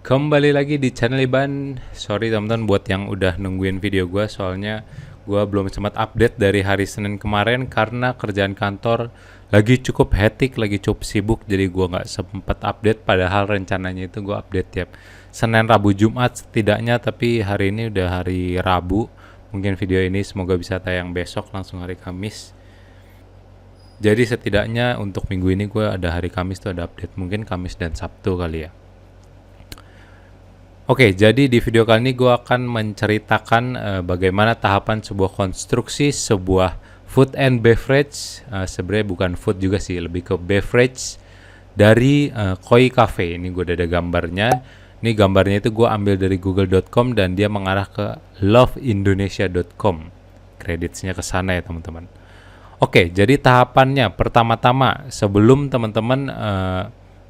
Kembali lagi di channel Iban. Sorry teman-teman buat yang udah nungguin video gue, soalnya gue belum sempat update dari hari Senin kemarin karena kerjaan kantor lagi cukup hektik, lagi cukup sibuk, jadi gue nggak sempat update. Padahal rencananya itu gue update tiap Senin, Rabu, Jumat setidaknya, tapi hari ini udah hari Rabu. Mungkin video ini semoga bisa tayang besok langsung hari Kamis. Jadi setidaknya untuk minggu ini gue ada hari Kamis tuh ada update, mungkin Kamis dan Sabtu kali ya. Oke, jadi di video kali ini gue akan menceritakan bagaimana tahapan sebuah konstruksi sebuah food and beverage. Sebenarnya bukan food juga sih, lebih ke beverage dari Koi Cafe. Ini gue udah ada gambarnya. Ini gambarnya itu gue ambil dari google.com dan dia mengarah ke loveindonesia.com. Kreditnya ke sana ya teman-teman. Oke, jadi tahapannya pertama-tama sebelum teman-teman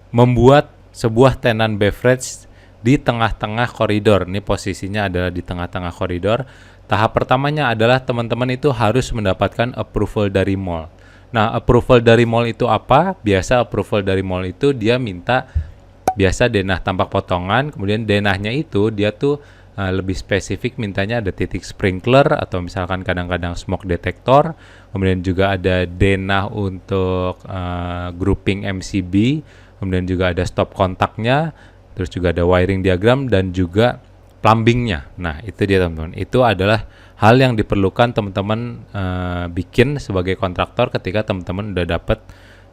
membuat sebuah tenan beverage di tengah-tengah koridor. Ini posisinya adalah di tengah-tengah koridor. Tahap pertamanya adalah teman-teman itu harus mendapatkan approval dari mall. Nah, approval dari mall itu apa? Biasa approval dari mall itu dia minta biasa denah tampak potongan, kemudian denahnya itu dia tuh lebih spesifik mintanya ada titik sprinkler atau misalkan kadang-kadang smoke detector, kemudian juga ada denah untuk grouping MCB, kemudian juga ada stop kontaknya, terus juga ada wiring diagram dan juga plumbingnya. Nah, itu dia teman-teman. Itu adalah hal yang diperlukan teman-teman bikin sebagai kontraktor ketika teman-teman udah dapat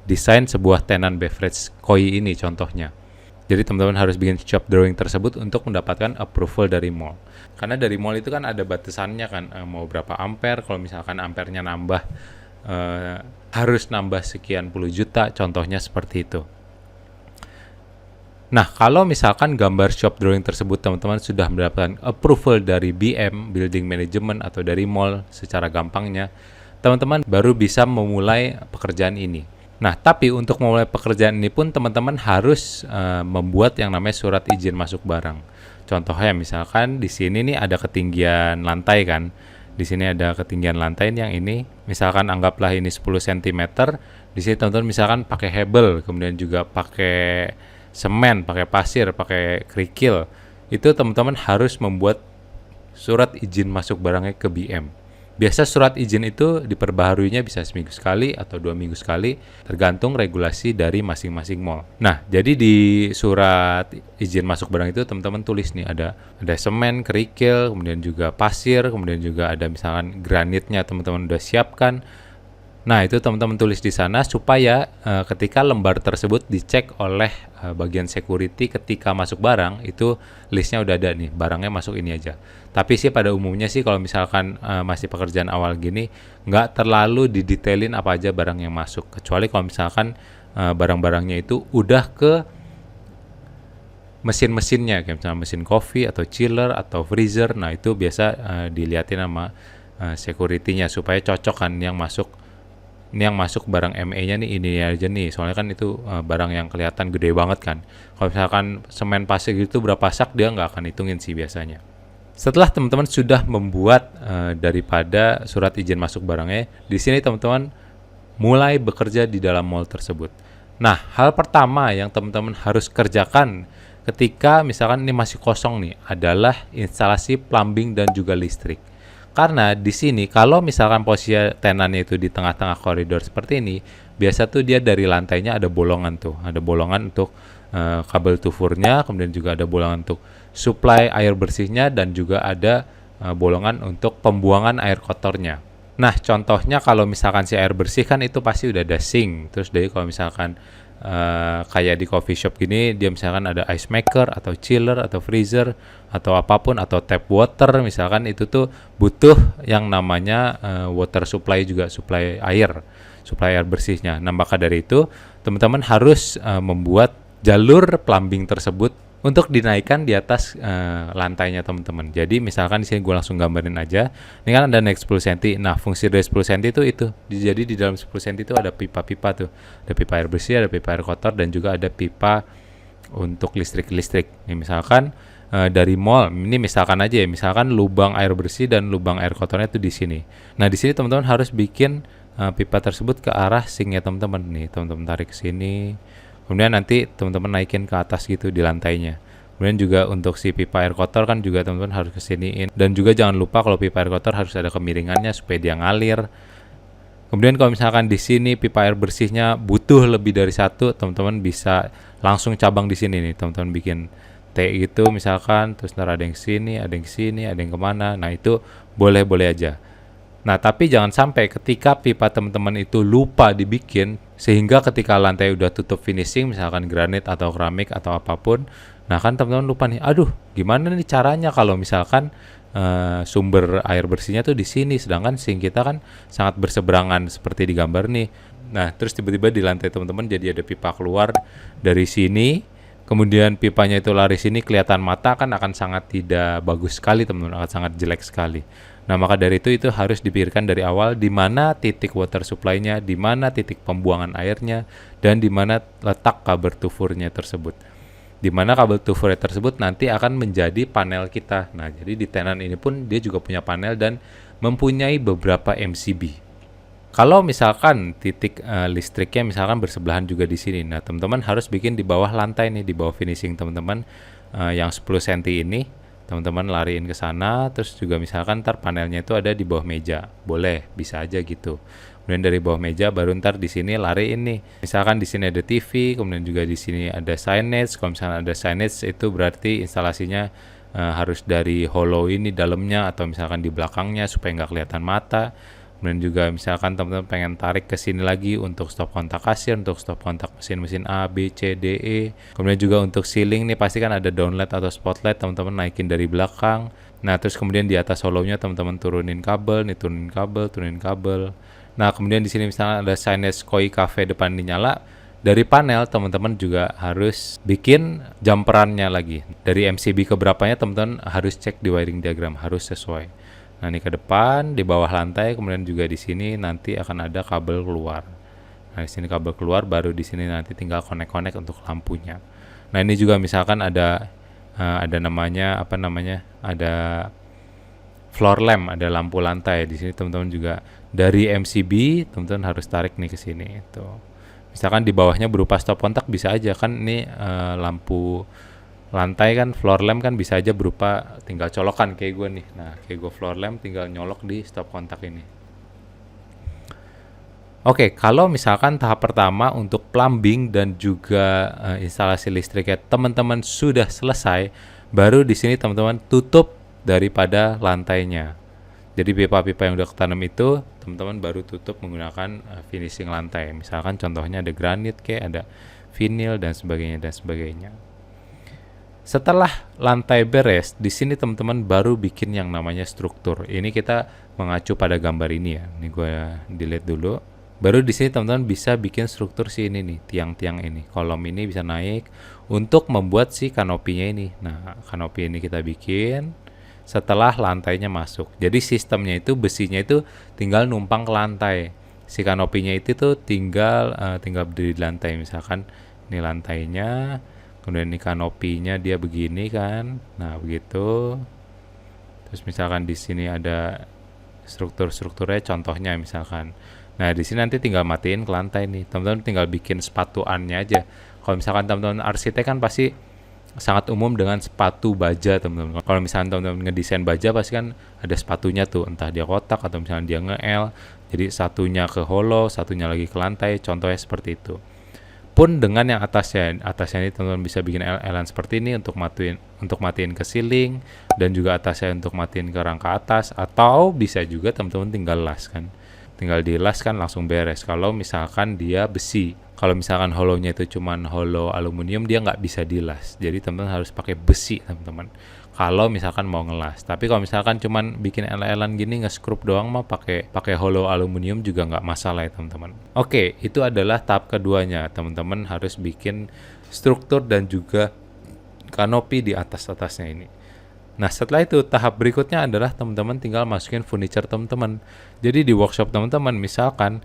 desain sebuah tenan beverage Koi ini contohnya. Jadi teman-teman harus bikin shop drawing tersebut untuk mendapatkan approval dari mall. Karena dari mall itu kan ada batasannya kan, mau berapa ampere, kalau misalkan ampernya nambah harus nambah sekian puluh juta, contohnya seperti itu. Nah, kalau misalkan gambar shop drawing tersebut teman-teman sudah mendapatkan approval dari BM, Building Management, atau dari mall secara gampangnya, teman-teman baru bisa memulai pekerjaan ini. Nah, tapi untuk memulai pekerjaan ini pun teman-teman harus membuat yang namanya surat izin masuk barang. Contohnya misalkan di sini nih ada ketinggian lantai kan. Di sini ada ketinggian lantai yang ini, misalkan anggaplah ini 10 cm. Di sini teman-teman misalkan pakai hebel, kemudian juga pakai semen, pakai pasir, pakai kerikil, itu teman-teman harus membuat surat izin masuk barangnya ke BM. Biasa surat izin itu diperbaharuinya bisa seminggu sekali atau 2 minggu sekali, tergantung regulasi dari masing-masing mall. Nah, jadi di surat izin masuk barang itu teman-teman tulis nih ada semen, kerikil, kemudian juga pasir, kemudian juga ada misalkan granitnya teman-teman udah siapkan. Nah, itu teman-teman tulis di sana supaya ketika lembar tersebut dicek oleh bagian security ketika masuk barang, itu listnya udah ada nih, barangnya masuk ini aja. Tapi sih pada umumnya sih kalau misalkan masih pekerjaan awal gini, nggak terlalu didetailin apa aja barang yang masuk. Kecuali kalau misalkan barang-barangnya itu udah ke mesin-mesinnya, kayak misalnya mesin coffee atau chiller atau freezer. Nah, itu biasa dilihatin sama security-nya supaya cocok kan yang masuk. Ini yang masuk barang ME-nya nih ini aja nih, soalnya kan itu barang yang kelihatan gede banget kan. Kalau misalkan semen pasir gitu berapa sak dia nggak akan hitungin sih biasanya. Setelah teman-teman sudah membuat daripada surat izin masuk barangnya, di sini teman-teman mulai bekerja di dalam mall tersebut. Nah, hal pertama yang teman-teman harus kerjakan ketika misalkan ini masih kosong nih adalah instalasi plumbing dan juga listrik. Karena di sini kalau misalkan posisi tenannya itu di tengah-tengah koridor seperti ini, biasa tuh dia dari lantainya ada bolongan tuh, ada bolongan untuk kabel tufurnya, kemudian juga ada bolongan untuk suplai air bersihnya dan juga ada bolongan untuk pembuangan air kotornya. Nah, contohnya kalau misalkan si air bersih kan itu pasti udah ada sink. Terus dari kalau misalkan kayak di coffee shop gini, dia misalkan ada ice maker atau chiller atau freezer atau apapun atau tap water, misalkan itu tuh butuh yang namanya water supply juga, supply air bersihnya. Nah, maka dari itu teman-teman harus membuat jalur plumbing tersebut untuk dinaikkan di atas lantainya teman-teman. Jadi misalkan di sini gue langsung gambarin aja. Ini kan ada naik 10 cm. Nah, fungsi dari 10 cm itu. Jadi di dalam 10 cm itu ada pipa-pipa tuh. Ada pipa air bersih, ada pipa air kotor, dan juga ada pipa untuk listrik. Ini misalkan dari mall. Ini misalkan aja ya, misalkan lubang air bersih dan lubang air kotornya itu di sini. Nah, di sini teman-teman harus bikin pipa tersebut ke arah sinknya teman-teman. Nih, teman-teman tarik ke sini. Kemudian nanti teman-teman naikin ke atas gitu di lantainya. Kemudian juga untuk si pipa air kotor kan juga teman-teman harus kesiniin. Dan juga jangan lupa kalau pipa air kotor harus ada kemiringannya supaya dia ngalir. Kemudian kalau misalkan di sini pipa air bersihnya butuh lebih dari satu, teman-teman bisa langsung cabang di sini nih, teman-teman bikin T gitu misalkan, terus ntar ada yang sini, ada yang sini, ada yang kemana. Nah itu boleh-boleh aja. Nah tapi jangan sampai ketika pipa teman-teman itu lupa dibikin, sehingga ketika lantai udah tutup finishing, misalkan granit atau keramik atau apapun, nah kan teman-teman lupa nih, aduh gimana nih caranya kalau misalkan sumber air bersihnya tuh di sini, sedangkan sink kita kan sangat berseberangan seperti di gambar nih. Nah terus tiba-tiba di lantai teman-teman jadi ada pipa keluar dari sini, kemudian pipanya itu lari sini, kelihatan mata kan akan sangat tidak bagus sekali teman-teman, akan sangat jelek sekali. Nah maka dari itu harus dipikirkan dari awal di mana titik water supply-nya, di mana titik pembuangan airnya, dan di mana letak kabel tufurnya tersebut. Di mana kabel tufurnya tersebut nanti akan menjadi panel kita. Nah, jadi di tenan ini pun dia juga punya panel dan mempunyai beberapa MCB. Kalau misalkan titik listriknya misalkan bersebelahan juga di sini, nah teman-teman harus bikin di bawah lantai nih, di bawah finishing teman-teman yang 10 cm ini, teman-teman lariin ke sana, terus juga misalkan ntar panelnya itu ada di bawah meja, boleh, bisa aja gitu. Kemudian dari bawah meja baru ntar di sini lariin nih. Misalkan di sini ada TV, kemudian juga di sini ada signage. Kalau misalkan ada signage itu berarti instalasinya harus dari hollow ini dalamnya atau misalkan di belakangnya supaya nggak kelihatan mata. Kemudian juga misalkan teman-teman pengen tarik ke sini lagi untuk stop kontak kasir, untuk stop kontak mesin-mesin A, B, C, D, E. Kemudian juga untuk ceiling nih pasti kan ada downlight atau spotlight, teman-teman naikin dari belakang. Nah terus kemudian di atas hollownya teman-teman turunin kabel, nih turunin kabel. Nah kemudian di sini misalnya ada signage Koi Cafe depan dinyala, dari panel teman-teman juga harus bikin jumperannya lagi. Dari MCB ke berapanya teman-teman harus cek di wiring diagram, harus sesuai. Nah ini ke depan, di bawah lantai, kemudian juga di sini nanti akan ada kabel keluar. Nah di sini kabel keluar, baru di sini nanti tinggal connect untuk lampunya. Nah ini juga misalkan ada namanya ada floor lamp, ada lampu lantai. Di sini teman-teman juga dari MCB teman-teman harus tarik nih ke sini itu. Misalkan di bawahnya berupa stop kontak bisa aja kan, ini lampu lantai kan, floor lamp kan bisa aja berupa tinggal colokan kayak gue nih. Nah kayak gue floor lamp tinggal nyolok di stop kontak ini. Oke, kalau misalkan tahap pertama untuk plumbing dan juga instalasi listriknya teman-teman sudah selesai, baru di sini teman-teman tutup daripada lantainya. Jadi pipa-pipa yang udah ketanam itu teman-teman baru tutup menggunakan finishing lantai. Misalkan contohnya ada granit kayak ada vinyl dan sebagainya. Setelah lantai beres, di sini teman-teman baru bikin yang namanya struktur. Ini kita mengacu pada gambar ini ya. Ini gue delete dulu. Baru di sini teman-teman bisa bikin struktur si ini nih, tiang-tiang ini. Kolom ini bisa naik untuk membuat si kanopinya ini. Nah, kanopi ini kita bikin setelah lantainya masuk. Jadi sistemnya itu besinya itu tinggal numpang ke lantai. Si kanopinya itu tuh tinggal berdiri di lantai. Misalkan ini lantainya, kemudian ini kanopinya dia begini kan. Nah, begitu. Terus misalkan di sini ada strukturnya contohnya misalkan. Nah, di sini nanti tinggal matiin ke lantai nih. Teman-teman tinggal bikin sepatuannya aja. Kalau misalkan teman-teman arsitek kan pasti sangat umum dengan sepatu baja teman-teman. Kalau misalnya teman-teman ngedesain baja pasti kan ada sepatunya tuh, entah dia kotak atau misalnya dia nge-L. Jadi satunya ke hollow, satunya lagi ke lantai, contohnya seperti itu. Pun dengan yang atasnya ini teman-teman bisa bikin L-Lan seperti ini untuk matiin ke ceiling, dan juga atasnya untuk matiin ke rangka atas, atau bisa juga teman-teman tinggal las kan. Tinggal dilas kan langsung beres. Kalau misalkan dia besi, kalau misalkan hollownya itu cuman hollow aluminium, dia nggak bisa dilas. Jadi teman-teman harus pakai besi teman-teman. Kalau misalkan mau ngelas. Tapi kalau misalkan cuman bikin L-Lan gini nge-screw doang mah pakai hollow aluminium juga nggak masalah ya teman-teman. Oke, itu adalah tahap keduanya. Teman-teman harus bikin struktur dan juga kanopi di atasnya ini. Nah setelah itu tahap berikutnya adalah teman-teman tinggal masukin furniture teman-teman. Jadi di workshop teman-teman misalkan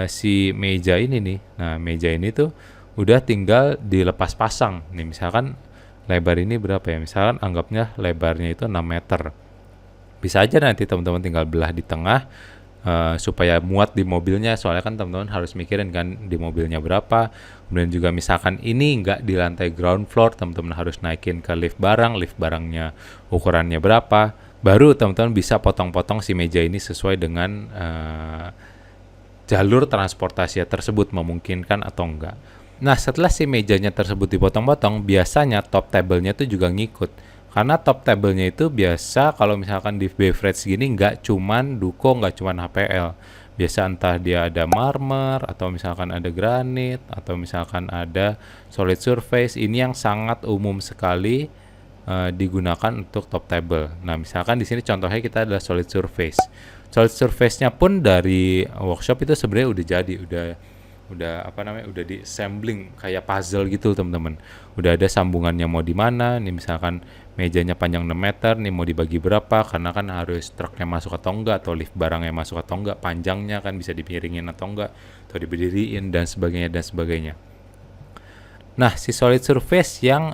si meja ini nih, nah meja ini tuh udah tinggal dilepas pasang. Nih misalkan lebar ini berapa ya, misalkan anggapnya lebarnya itu 6 meter. Bisa aja nanti teman-teman tinggal belah di tengah, supaya muat di mobilnya, soalnya kan teman-teman harus mikirin kan di mobilnya berapa. Kemudian juga misalkan ini nggak di lantai ground floor, teman-teman harus naikin ke lift barangnya ukurannya berapa, baru teman-teman bisa potong-potong si meja ini sesuai dengan jalur transportasi tersebut memungkinkan atau enggak. Nah, setelah si mejanya tersebut dipotong-potong, biasanya top table-nya itu juga ngikut. Karena top table-nya itu biasa kalau misalkan di beverage gini nggak cuman duko, nggak cuman HPL. Biasa entah dia ada marmer, atau misalkan ada granit, atau misalkan ada solid surface. Ini yang sangat umum sekali digunakan untuk top table. Nah, misalkan di sini contohnya kita adalah solid surface. Solid surface-nya pun dari workshop itu sebenarnya udah jadi, udah di assembling kayak puzzle gitu teman-teman. Udah ada sambungannya mau di mana, nih misalkan mejanya panjang 6 meter, nih mau dibagi berapa, karena kan harus truknya masuk atau enggak, atau lift barangnya masuk atau enggak, panjangnya kan bisa dipiringin atau enggak, atau diberdiriin dan sebagainya dan sebagainya. Nah, si solid surface yang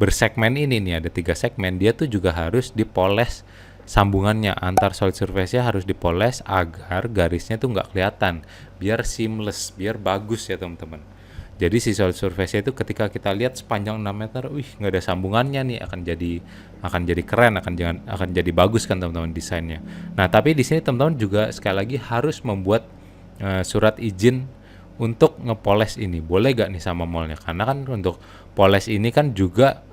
bersegmen ini nih, ada 3 segmen, dia tuh juga harus dipoles sambungannya antar solid surface-nya, harus dipoles agar garisnya tuh nggak kelihatan, biar seamless, biar bagus ya teman-teman. Jadi si solid surface-nya itu ketika kita lihat sepanjang 6 meter, nggak ada sambungannya nih, akan jadi keren, akan jadi bagus kan teman-teman desainnya. Nah, tapi di sini teman-teman juga sekali lagi harus membuat surat izin untuk ngepoles ini. Boleh gak nih sama mallnya? Karena kan untuk poles ini kan juga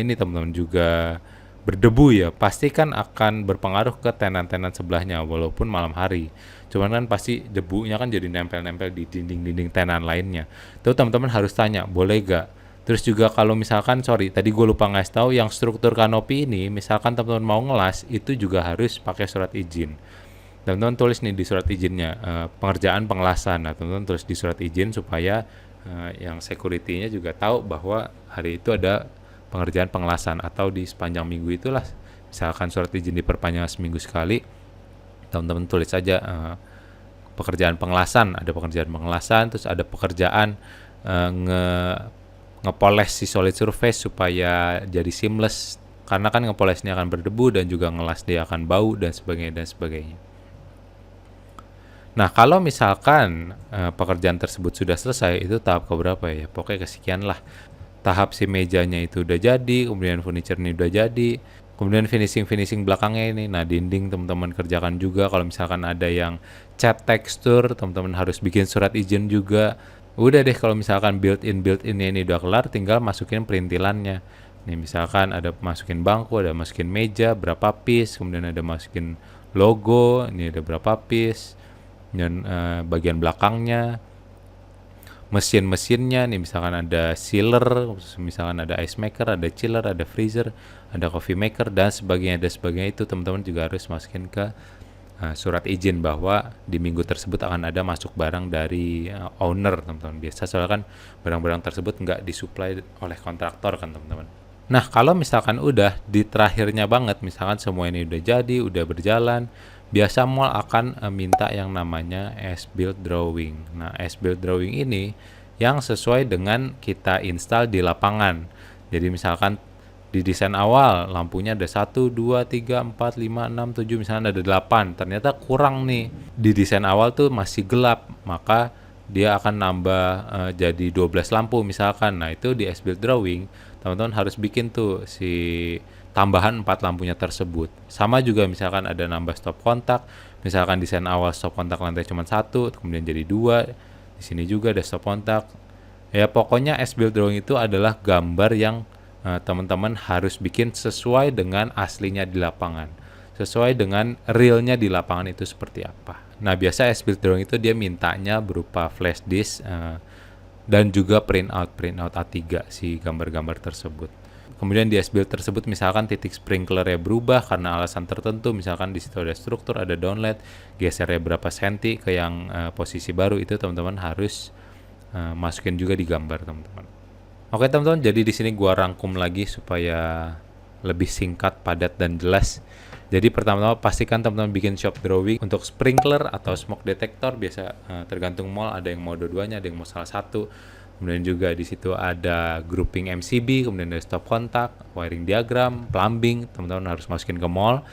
ini teman-teman juga berdebu ya, pasti kan akan berpengaruh ke tenan-tenan sebelahnya walaupun malam hari. Cuman kan pasti debunya kan jadi nempel-nempel di dinding-dinding tenan lainnya. Tuh teman-teman harus tanya, boleh gak? Terus juga kalau misalkan, tadi gue lupa ngasih tahu yang struktur kanopi ini, misalkan teman-teman mau ngelas, itu juga harus pakai surat izin. Teman-teman tulis nih di surat izinnya, pengerjaan pengelasan. Nah, teman-teman tulis di surat izin supaya yang security-nya juga tahu bahwa hari itu ada pengerjaan pengelasan, atau di sepanjang minggu itulah, misalkan surat izin diperpanjang seminggu sekali, teman-teman tulis saja pekerjaan pengelasan, ada pekerjaan pengelasan, terus ada pekerjaan ngepoles si solid surface supaya jadi seamless, karena kan ngepolesnya akan berdebu dan juga ngelas dia akan bau dan sebagainya dan sebagainya. Nah, kalau misalkan pekerjaan tersebut sudah selesai, itu tahap keberapa ya? Pokoknya kesekian lah. Tahap si mejanya itu udah jadi, kemudian furniture ini udah jadi, kemudian finishing belakangnya ini. Nah, dinding teman-teman kerjakan juga. Kalau misalkan ada yang cat tekstur, teman-teman harus bikin surat izin juga. Udah deh, kalau misalkan built-in ini udah kelar, tinggal masukin perintilannya. Nih misalkan ada masukin bangku, ada masukin meja berapa piece, kemudian ada masukin logo, ini ada berapa piece, dan bagian belakangnya, mesin-mesinnya nih, misalkan ada sealer, misalkan ada ice maker, ada chiller, ada freezer, ada coffee maker dan sebagainya, itu teman-teman juga harus masukin ke surat izin bahwa di minggu tersebut akan ada masuk barang dari owner, teman-teman. Biasa soalnya kan barang-barang tersebut nggak disuplai oleh kontraktor kan teman-teman. Nah, kalau misalkan udah di terakhirnya banget, misalkan semua ini udah jadi, udah berjalan, biasa mall akan minta yang namanya as-built drawing. Nah, as-built drawing ini yang sesuai dengan kita install di lapangan. Jadi misalkan di desain awal lampunya ada 1, 2, 3, 4, 5, 6, 7, misalnya ada 8. Ternyata kurang nih. Di desain awal tuh masih gelap, maka dia akan nambah jadi 12 lampu misalkan. Nah, itu di as-built drawing teman-teman harus bikin tuh si tambahan 4 lampunya tersebut. Sama juga misalkan ada nambah stop kontak, misalkan desain awal stop kontak lantai cuma 1, kemudian jadi 2, di sini juga ada stop kontak. Ya pokoknya as-built drawing itu adalah gambar yang teman-teman harus bikin sesuai dengan aslinya di lapangan, sesuai dengan realnya di lapangan itu seperti apa. Nah, biasa as-built drawing itu dia mintanya berupa flash disk dan juga print out A3 si gambar-gambar tersebut. Kemudian di as-built tersebut misalkan titik sprinklernya berubah karena alasan tertentu, misalkan di situ ada struktur, ada downlight, gesernya berapa senti ke yang posisi baru, itu teman-teman harus masukin juga di gambar teman-teman. Oke teman-teman, jadi di sini gua rangkum lagi supaya lebih singkat, padat dan jelas. Jadi pertama-tama pastikan teman-teman bikin shop drawing untuk sprinkler atau smoke detector. Biasa tergantung mall, ada yang mau dua-duanya, ada yang mau salah satu. Kemudian juga di situ ada grouping MCB, kemudian ada stop kontak, wiring diagram, plumbing, teman-teman harus masukin ke mall.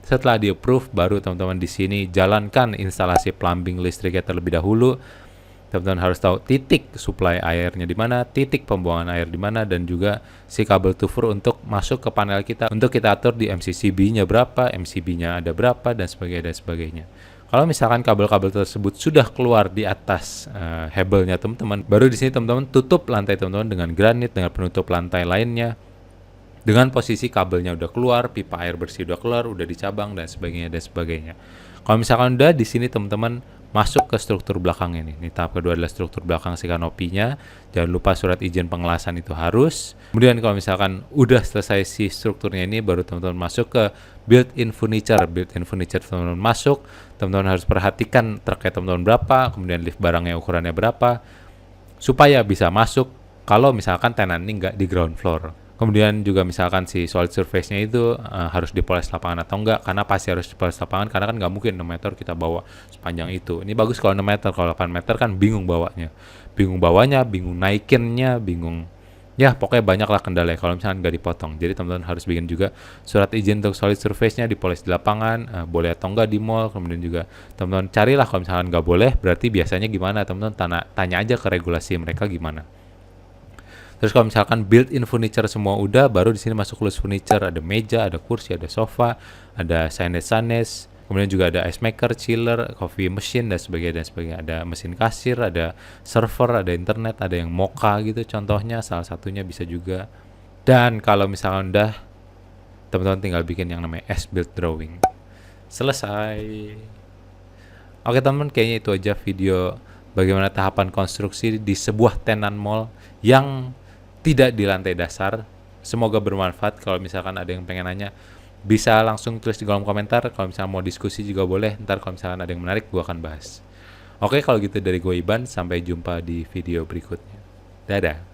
Setelah di approve, baru teman-teman di sini jalankan instalasi plumbing listriknya terlebih dahulu. Teman-teman harus tahu titik supply airnya di mana, titik pembuangan air di mana, dan juga si kabel tufur untuk masuk ke panel kita. Untuk kita atur di MCCB-nya berapa, MCB-nya ada berapa, dan sebagainya. Kalau misalkan kabel-kabel tersebut sudah keluar di atas hebelnya teman-teman, baru di sini teman-teman tutup lantai teman-teman dengan granit, dengan penutup lantai lainnya. Dengan posisi kabelnya udah keluar, pipa air bersih udah keluar, udah dicabang, dan sebagainya. Kalau misalkan udah di sini teman-teman masuk ke struktur belakang ini. Tahap kedua adalah struktur belakang si kanopinya. Jangan lupa surat izin pengelasan itu harus. Kemudian kalau misalkan udah selesai si strukturnya ini, baru teman-teman masuk ke built-in furniture. Built-in furniture teman-teman masuk, teman-teman harus perhatikan terkait teman-teman berapa, kemudian lift barangnya ukurannya berapa, supaya bisa masuk kalau misalkan tenan ini nggak di ground floor. Kemudian juga misalkan si solid surface-nya itu harus dipoles lapangan atau enggak, karena pasti harus dipoles lapangan, karena kan nggak mungkin 6 meter kita bawa sepanjang itu. Ini bagus kalau 6 meter, kalau 8 meter kan bingung bawanya, bingung naikinnya, ya pokoknya banyak lah kendala kalau misalkan nggak dipotong. Jadi teman-teman harus bikin juga surat izin untuk solid surface-nya dipoles di lapangan, boleh atau enggak di mall. Kemudian juga teman-teman carilah kalau misalkan nggak boleh, berarti biasanya gimana, teman-teman tanya aja ke regulasi mereka gimana. Terus kalau misalkan built-in furniture semua udah, baru di sini masuk loose furniture, ada meja, ada kursi, ada sofa, ada signage, kemudian juga ada ice maker, chiller, coffee machine, dan sebagainya. Ada mesin kasir, ada server, ada internet, ada yang mocha gitu contohnya, salah satunya bisa juga. Dan kalau misalkan udah, teman-teman tinggal bikin yang namanya as-built drawing. Selesai. Oke teman-teman, kayaknya itu aja video bagaimana tahapan konstruksi di sebuah tenan mall yang tidak di lantai dasar. Semoga bermanfaat. Kalau misalkan ada yang pengen nanya, bisa langsung tulis di kolom komentar. Kalau misalkan mau diskusi juga boleh. Ntar kalau misalkan ada yang menarik, gue akan bahas. Oke, kalau gitu dari gue Iban. Sampai jumpa di video berikutnya. Dadah.